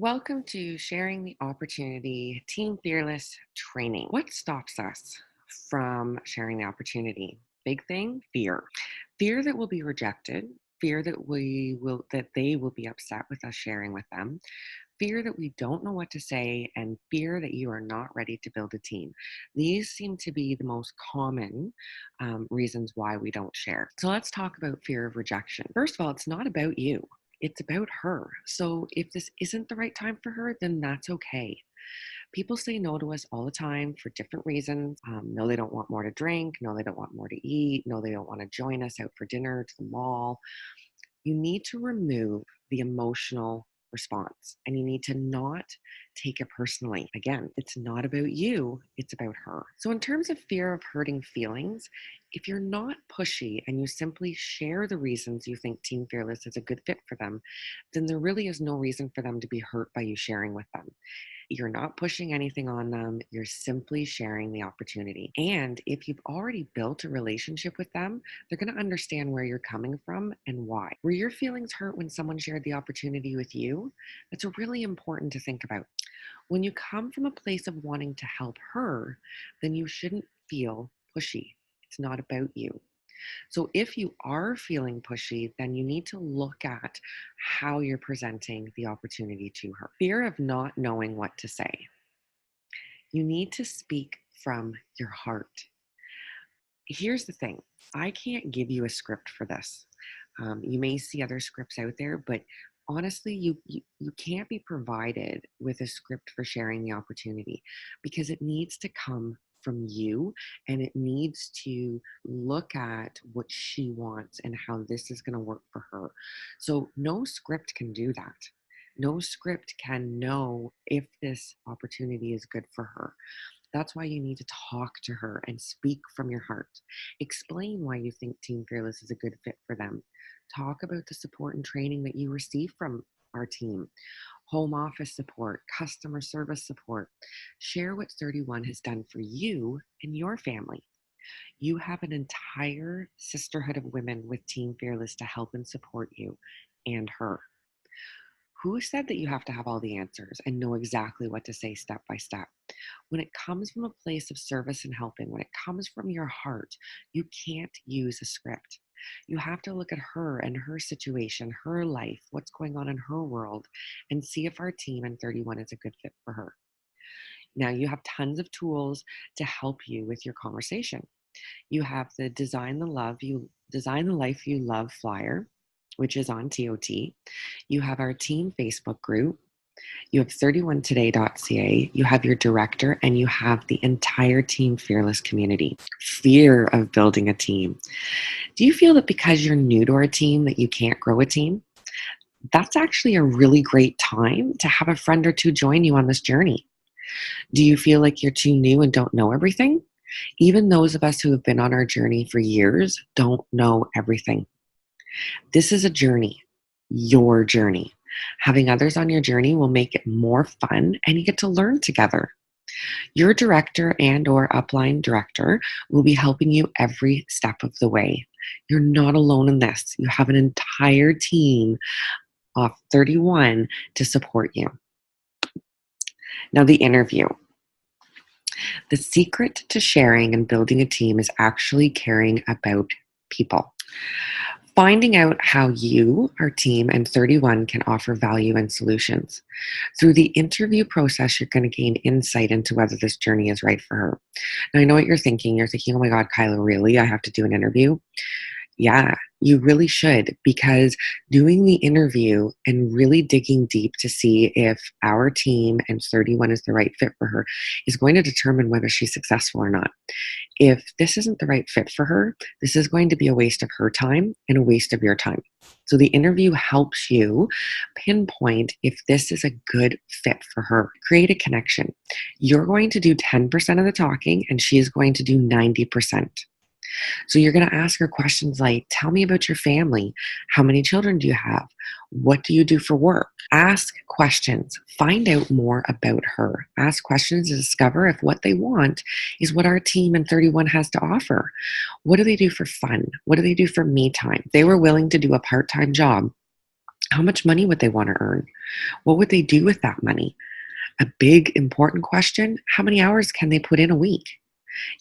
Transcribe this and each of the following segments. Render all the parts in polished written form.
Welcome to Sharing the Opportunity Team Fearless Training. What stops us from sharing the opportunity? Big thing, fear. Fear that we'll be rejected, fear that they will be upset with us sharing with them, fear that we don't know what to say, and fear that you are not ready to build a team. These seem to be the most common reasons why we don't share. So let's talk about fear of rejection. First of all, it's not about you. It's about her. So if this isn't the right time for her, then that's okay. People say no to us all the time for different reasons. No, they don't want more to drink. No, they don't want more to eat. No, they don't want to join us out for dinner to the mall. You need to remove the emotional response and you need to not take it personally. Again, it's not about you, it's about her. So, in terms of fear of hurting feelings, if you're not pushy and you simply share the reasons you think Team Fearless is a good fit for them, then there really is no reason for them to be hurt by you sharing with them. You're not pushing anything on them. You're simply sharing the opportunity. And if you've already built a relationship with them, they're going to understand where you're coming from and why. Were your feelings hurt when someone shared the opportunity with you? That's really important to think about. When you come from a place of wanting to help her, then you shouldn't feel pushy. It's not about you. So if you are feeling pushy, then you need to look at how you're presenting the opportunity to her. Fear of not knowing what to say. You need to speak from your heart. Here's the thing, I can't give you a script for this. You may see other scripts out there, but honestly, you can't be provided with a script for sharing the opportunity because it needs to come from you and it needs to look at what she wants and how this is going to work for her. So, no script can do that. No script can know if this opportunity is good for her. That's why you need to talk to her and speak from your heart. Explain why you think Team Fearless is a good fit for them. Talk about the support and training that you receive from our team, home office support, customer service support. Share what 31 has done for you and your family. You have an entire sisterhood of women with Team Fearless to help and support you and her. Who said that you have to have all the answers and know exactly what to say step by step? When it comes from a place of service and helping, when it comes from your heart, you can't use a script. You have to look at her and her situation, her life, what's going on in her world, and see if our team in 31 is a good fit for her. Now, you have tons of tools to help you with your conversation. You have the Design the Life You Love flyer, which is on TOT. You have our team Facebook group. You have 31today.ca, you have your director, and you have the entire Team Fearless community. Fear of building a team. Do you feel that because you're new to our team that you can't grow a team? That's actually a really great time to have a friend or two join you on this journey. Do you feel like you're too new and don't know everything? Even those of us who have been on our journey for years don't know everything. This is a journey, your journey. Having others on your journey will make it more fun and you get to learn together. Your director and or upline director will be helping you every step of the way. You're not alone in this. You have an entire team of 31 to support you. Now, the interview. The secret to sharing and building a team is actually caring about people. Finding out how you, our team, and 31 can offer value and solutions. Through the interview process, you're going to gain insight into whether this journey is right for her. Now, I know what you're thinking. You're thinking, oh my God, Kyla, really? I have to do an interview? Yeah, you really should, because doing the interview and really digging deep to see if our team and 31 is the right fit for her is going to determine whether she's successful or not. If this isn't the right fit for her, this is going to be a waste of her time and a waste of your time. So the interview helps you pinpoint if this is a good fit for her. Create a connection. You're going to do 10% of the talking and she is going to do 90%. So you're going to ask her questions like, tell me about your family. How many children do you have? What do you do for work? Ask questions. Find out more about her. Ask questions to discover if what they want is what our team in 31 has to offer. What do they do for fun? What do they do for me time? They were willing to do a part-time job. How much money would they want to earn? What would they do with that money? A big important question: how many hours can they put in a week?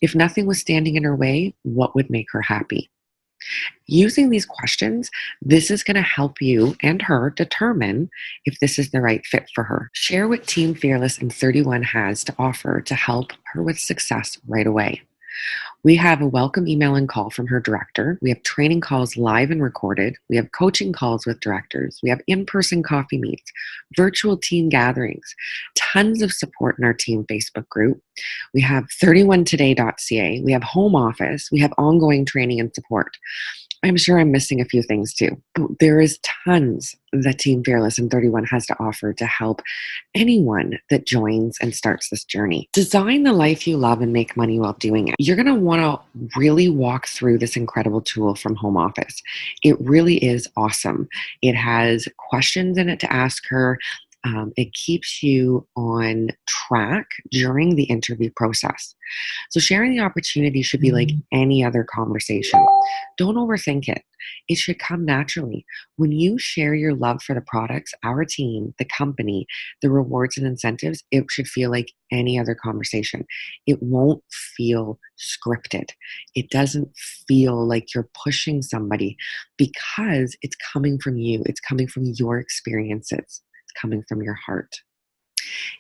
If nothing was standing in her way, what would make her happy? Using these questions, this is going to help you and her determine if this is the right fit for her. Share what Team Fearless and 31 has to offer to help her with success right away. We have a welcome email and call from her director. We have training calls live and recorded. We have coaching calls with directors. We have in person coffee meets, virtual team gatherings, tons of support in our team Facebook group. We have 31today.ca. We have home office. We have ongoing training and support. I'm sure I'm missing a few things too. But there is tons that Team Fearless and 31 has to offer to help anyone that joins and starts this journey. Design the life you love and make money while doing it. You're going to want to really walk through this incredible tool from Home Office. It really is awesome. It has questions in it to ask her. It keeps you on track during the interview process. So sharing the opportunity should be like any other conversation. Don't overthink it. It should come naturally. When you share your love for the products, our team, the company, the rewards and incentives, it should feel like any other conversation. It won't feel scripted. It doesn't feel like you're pushing somebody because it's coming from you. It's coming from your experiences. It's coming from your heart.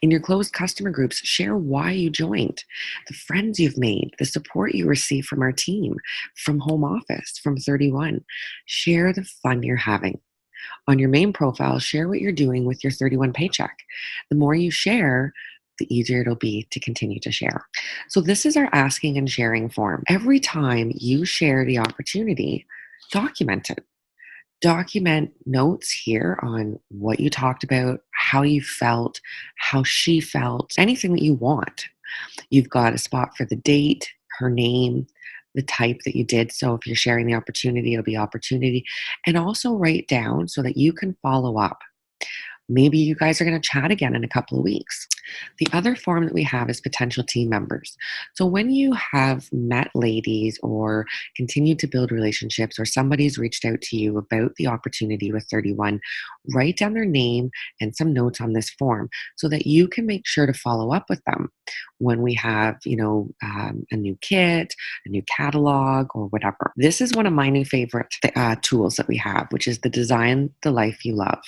In your closed customer groups, share why you joined, the friends you've made, the support you receive from our team, from home office, from 31. Share the fun you're having. On your main profile, share what you're doing with your 31 paycheck. The more you share, the easier it'll be to continue to share. So this is our asking and sharing form. Every time you share the opportunity, document it. Document notes here on what you talked about, how you felt, how she felt, anything that you want. You've got a spot for the date, her name, the type that you did. So if you're sharing the opportunity, it'll be opportunity. And also write down so that you can follow up. Maybe you guys are going to chat again in a couple of weeks. The other form that we have is potential team members. So when you have met ladies or continued to build relationships, or somebody's reached out to you about the opportunity with 31, write down their name and some notes on this form so that you can make sure to follow up with them when we have, a new kit, a new catalog, or whatever. This is one of my new favorite tools that we have, which is the Design the Life You Love.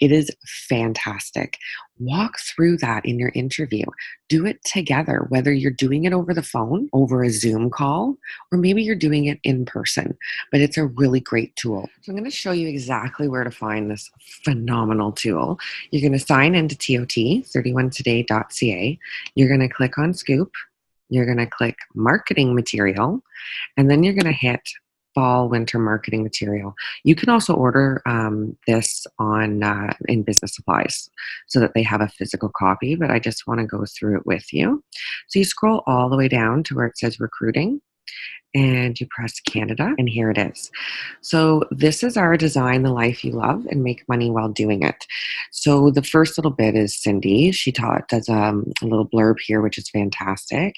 It is fantastic. Walk through that in your interview. Do it together, whether you're doing it over the phone, over a Zoom call, or maybe you're doing it in person. But it's a really great tool. So I'm going to show you exactly where to find this phenomenal tool. You're going to sign into TOT, 31today.ca. You're going to click on Scoop. You're going to click Marketing Material, and then you're going to hit fall winter marketing material. You can also order this on in business supplies so that they have a physical copy, but I just want to go through it with you. So you scroll all the way down to where it says recruiting, and you press Canada, and here it is. So this is our Design the Life You Love and Make Money While Doing It. So the first little bit is Cindy. She does a little blurb here, which is fantastic.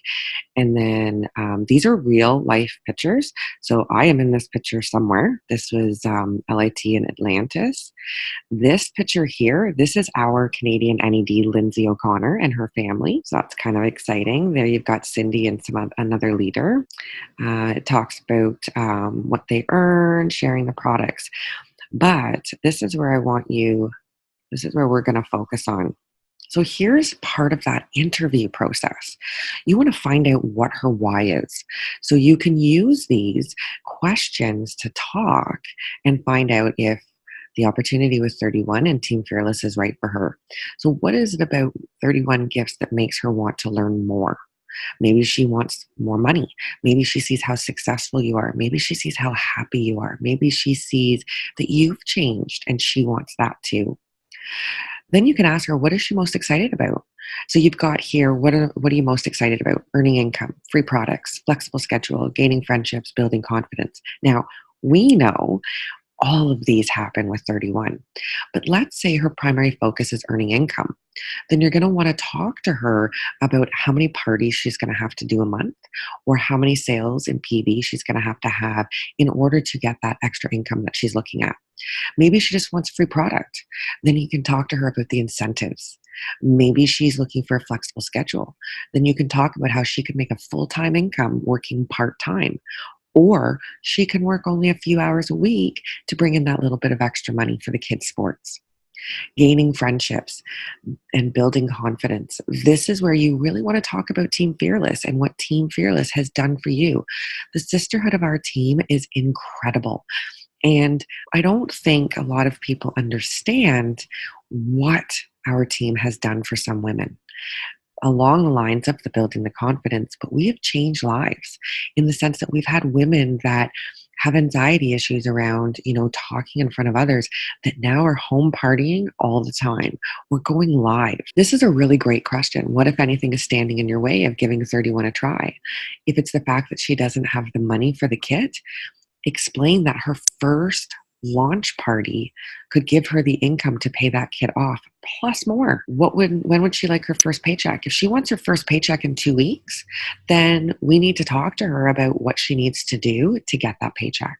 And then these are real life pictures. So I am in this picture somewhere. This was LIT in Atlantis. This picture here, this is our Canadian NED, Lindsay O'Connor, and her family. So that's kind of exciting. There you've got Cindy and another leader. It talks about what they earn, sharing the products. But this is where this is where we're going to focus on. So here's part of that interview process. You want to find out what her why is. So you can use these questions to talk and find out if the opportunity with 31 and Team Fearless is right for her. So what is it about 31 gifts that makes her want to learn more? Maybe she wants more money. Maybe she sees how successful you are. Maybe she sees how happy you are. Maybe she sees that you've changed and she wants that too. Then you can ask her, what is she most excited about? So you've got here, what are you most excited about? Earning income, free products, flexible schedule, gaining friendships, building confidence. Now, we know All of these happen with 31. But let's say her primary focus is earning income. Then you're going to want to talk to her about how many parties she's going to have to do a month or how many sales in PV she's going to have in order to get that extra income that she's looking at. Maybe she just wants free product. Then you can talk to her about the incentives. Maybe she's looking for a flexible schedule. Then you can talk about how she could make a full time income working part time. Or she can work only a few hours a week to bring in that little bit of extra money for the kids' sports. Gaining friendships and building confidence. This is where you really want to talk about Team Fearless and what Team Fearless has done for you. The sisterhood of our team is incredible. And I don't think a lot of people understand what our team has done for some women along the lines of the building the confidence, but we have changed lives in the sense that we've had women that have anxiety issues around, talking in front of others that now are home partying all the time. We're going live. This is a really great question. What, if anything, is standing in your way of giving 31 a try? If it's the fact that she doesn't have the money for the kit, explain that her first launch party could give her the income to pay that kid off plus more. When would she like her first paycheck? If she wants her first paycheck in 2 weeks, then we need to talk to her about what she needs to do to get that paycheck.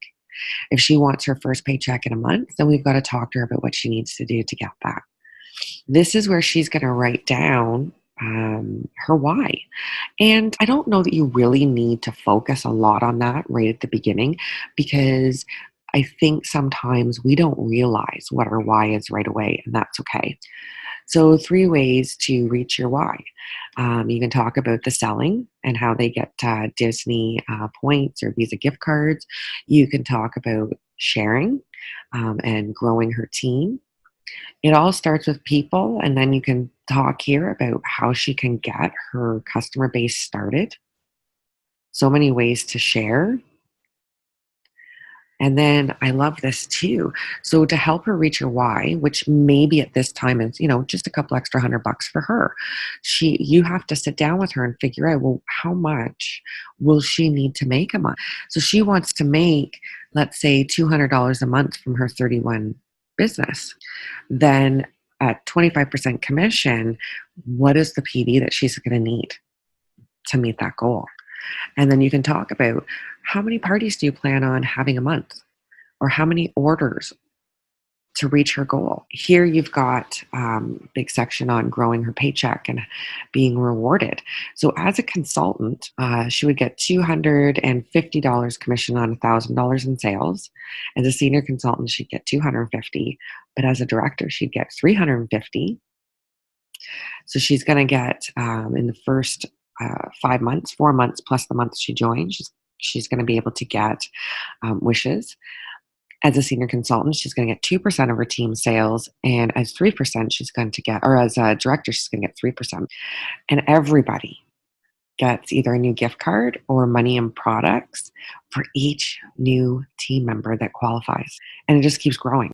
If she wants her first paycheck in a month, then we've got to talk to her about what she needs to do to get that. This is where she's going to write down her why. And I don't know that you really need to focus a lot on that right at the beginning, because I think sometimes we don't realize what our why is right away, and that's okay. So, 3 ways to reach your why. You can talk about the selling and how they get Disney points or Visa gift cards. You can talk about sharing and growing her team. It all starts with people, and then you can talk here about how she can get her customer base started. So many ways to share. And then I love this too. So to help her reach her why, which maybe at this time is, just a couple extra $100 for her, you have to sit down with her and figure out, well, how much will she need to make a month? So she wants to make, let's say, $200 a month from her 31 business. Then at 25% commission, what is the PV that she's going to need to meet that goal? And then you can talk about how many parties do you plan on having a month, or how many orders to reach her goal. Here you've got a big section on growing her paycheck and being rewarded. So as a consultant, she would get $250 commission on $1,000 in sales. As a senior consultant, she'd get $250, but as a director, she'd get $350. So she's going to get in the first 5 months, 4 months plus the month she joins, she's going to be able to get wishes. As a senior consultant, she's going to get 2% of her team sales, and as 3% she's going to get, or as a director, she's going to get 3%. And everybody gets either a new gift card or money and products for each new team member that qualifies. And it just keeps growing.